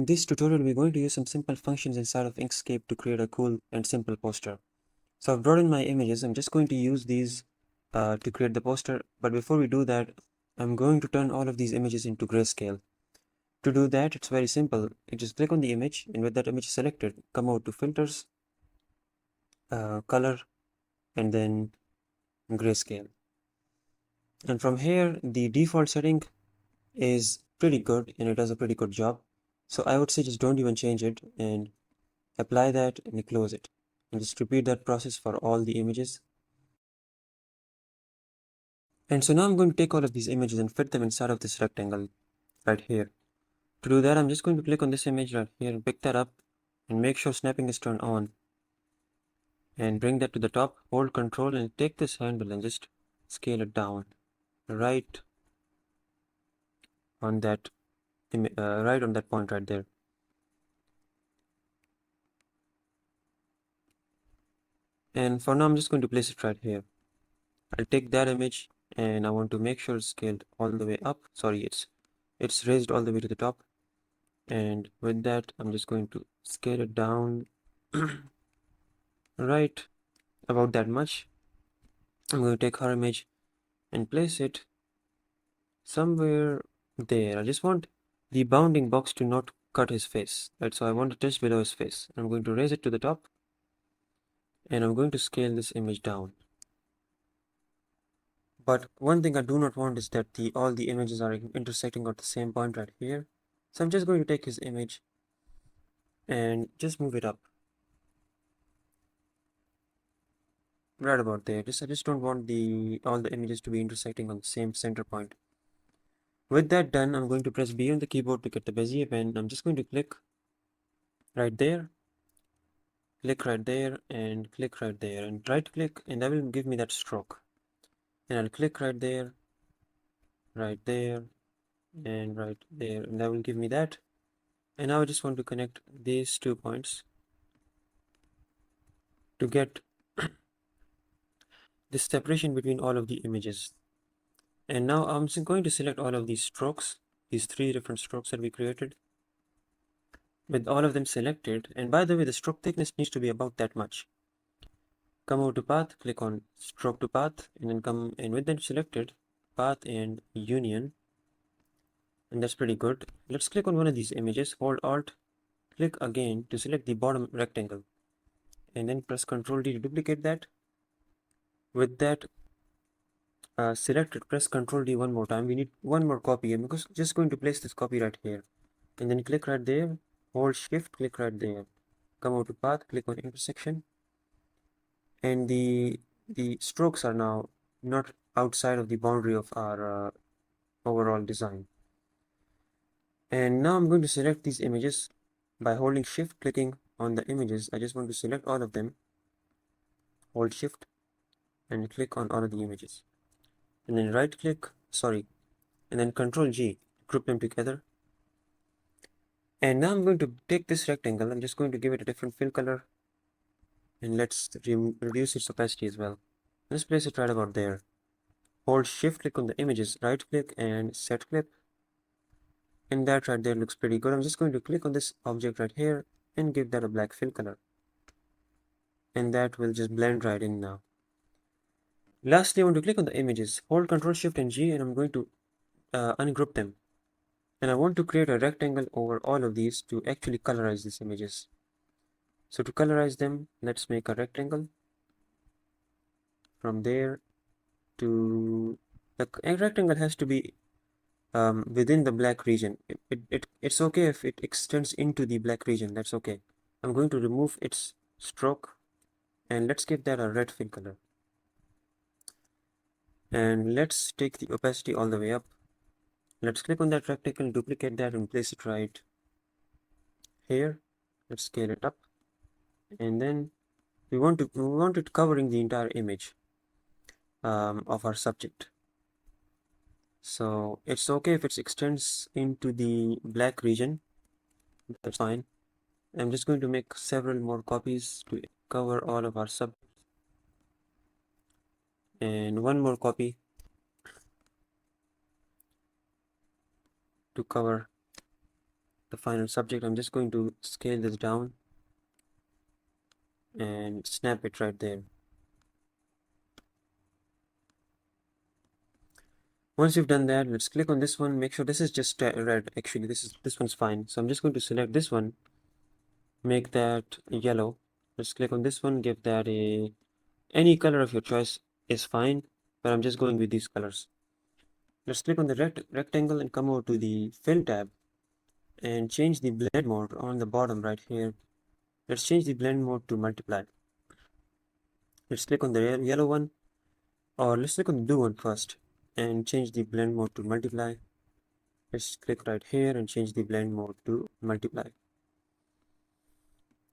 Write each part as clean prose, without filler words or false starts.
In this tutorial, we're going to use some simple functions inside of Inkscape to create a cool and simple poster. So I've brought in my images. I'm just going to use these to create the poster. But before we do that, I'm going to turn all of these images into grayscale. To do that, it's very simple. You just click on the image, and with that image selected, come out to Filters, Color, and then Grayscale. And from here, the default setting is pretty good, and it does a pretty good job. So I would say just don't even change it, and apply that and close it, and just repeat that process for all the images. And so now I'm going to take all of these images and fit them inside of this rectangle right here. To do that, I'm just going to click on this image right here and pick that up and make sure snapping is turned on, and bring that to the top. Hold Control and take this handle and just scale it down right on that right on that point right there. And for now, I'm just going to place it right here. I'll take that image and I want to make sure it's scaled all the way up. Sorry, it's raised all the way to the top. And with that, I'm just going to scale it down right about that much. I'm going to take her image and place it somewhere there. I just want the bounding box to not cut his face, right? So I want it just below his face. I'm going to raise it to the top, and I'm going to scale this image down. But one thing I do not want is that all the images are intersecting at the same point right here. So I'm just going to take his image and just move it up right about there. I just don't want all the images to be intersecting on the same center point. With that done, I'm going to press B on the keyboard to get the Bezier pen. I'm just going to click right there, and click right there, and right click, and that will give me that stroke. And I'll click right there, and right there, and that will give me that. And now I just want to connect these 2 points to get this separation between all of the images. And now I'm just going to select all of these strokes, these 3 different strokes that we created. With all of them selected, and by the way, the stroke thickness needs to be about that much. Come over to path, click on stroke to path, and then come in with them selected, path and union, and that's pretty good. Let's click on one of these images, hold Alt, click again to select the bottom rectangle, and then press Ctrl D to duplicate that. With that selected, press Ctrl D one more time. We need one more copy, and because just going to place this copy right here, and then click right there, hold Shift, click right there, come over to path, click on intersection, and the strokes are now not outside of the boundary of our overall design. And now I'm going to select these images by holding Shift, clicking on the images. I just want to select all of them, hold Shift, and click on all of the images, and then right click, and then Control G, group them together. And now I'm going to take this rectangle, I'm just going to give it a different fill color, and let's reduce its opacity as well. Let's place it right about there. Hold Shift, click on the images, right click and set clip. And that right there looks pretty good. I'm just going to click on this object right here and give that a black fill color. And that will just blend right in now. Lastly, I want to click on the images, hold Ctrl Shift and G, and I'm going to ungroup them. And I want to create a rectangle over all of these to actually colorize these images. So to colorize them, let's make a rectangle from there to the rectangle has to be within the black region. It's okay if it extends into the black region, that's okay. I'm going to remove its stroke, and let's give that a red fill color. And let's take the opacity all the way up. Let's click on that rectangle, duplicate that, and place it right here. Let's scale it up, and then we want it covering the entire image of our subject. So it's okay if it extends into the black region, that's fine. I'm just going to make several more copies to cover all of our subjects, and one more copy to cover the final subject, I'm just going to scale this down and snap it right there. Once you've done that, let's click on this one. Make sure this is just red. Actually, this one's fine. So I'm just going to select this one, make that yellow. Let's click on this one, give that a any color of your choice is fine, but I'm just going with these colors. Let's click on the rectangle and come over to the fill tab and change the blend mode on the bottom right here. Let's change the blend mode to multiply. Let's click on the yellow one, or let's click on the blue one first and change the blend mode to multiply. Let's click right here and change the blend mode to multiply.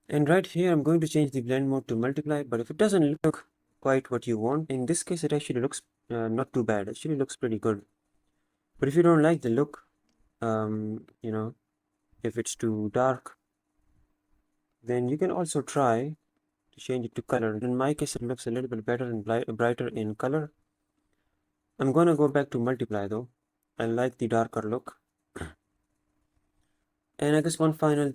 And right here, I'm going to change the blend mode to multiply, but if it doesn't look quite what you want, in this case, it actually looks not too bad. It actually looks pretty good. But if you don't like the look, you know, if it's too dark, then you can also try to change it to color. In my case, it looks a little bit better and brighter in color. I'm gonna go back to multiply though. I like the darker look. And I guess one final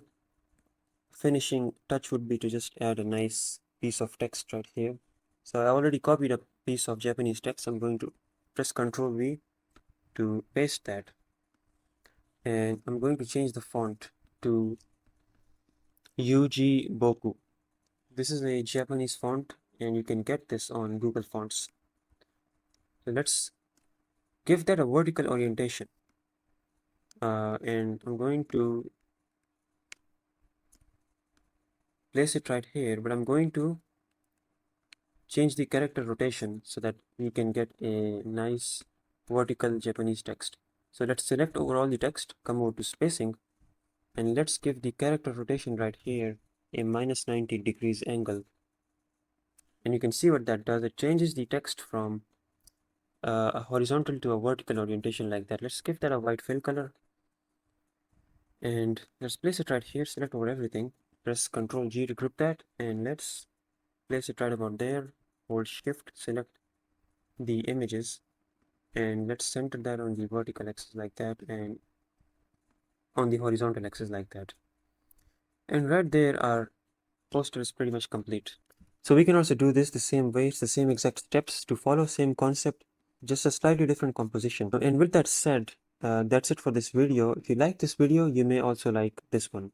finishing touch would be to just add a nice piece of text right here. So I already copied a piece of Japanese text. I'm going to press Ctrl V to paste that. And I'm going to change the font to Yuji Boku. This is a Japanese font and you can get this on Google Fonts. So let's give that a vertical orientation. And I'm going to place it right here, but I'm going to change the character rotation so that we can get a nice vertical Japanese text. So let's select over all the text, come over to spacing, and let's give the character rotation right here a minus 90 degrees angle. And you can see what that does. It changes the text from a horizontal to a vertical orientation like that. Let's give that a white fill color. And let's place it right here, select over everything, press Ctrl G to group that, and let's place it right about there. Hold Shift, select the images, and let's center that on the vertical axis like that, and on the horizontal axis like that. And right there, our poster is pretty much complete. So we can also do this the same way, it's the same exact steps to follow, same concept, just a slightly different composition. And with that said, that's it for this video. If you like this video, you may also like this one.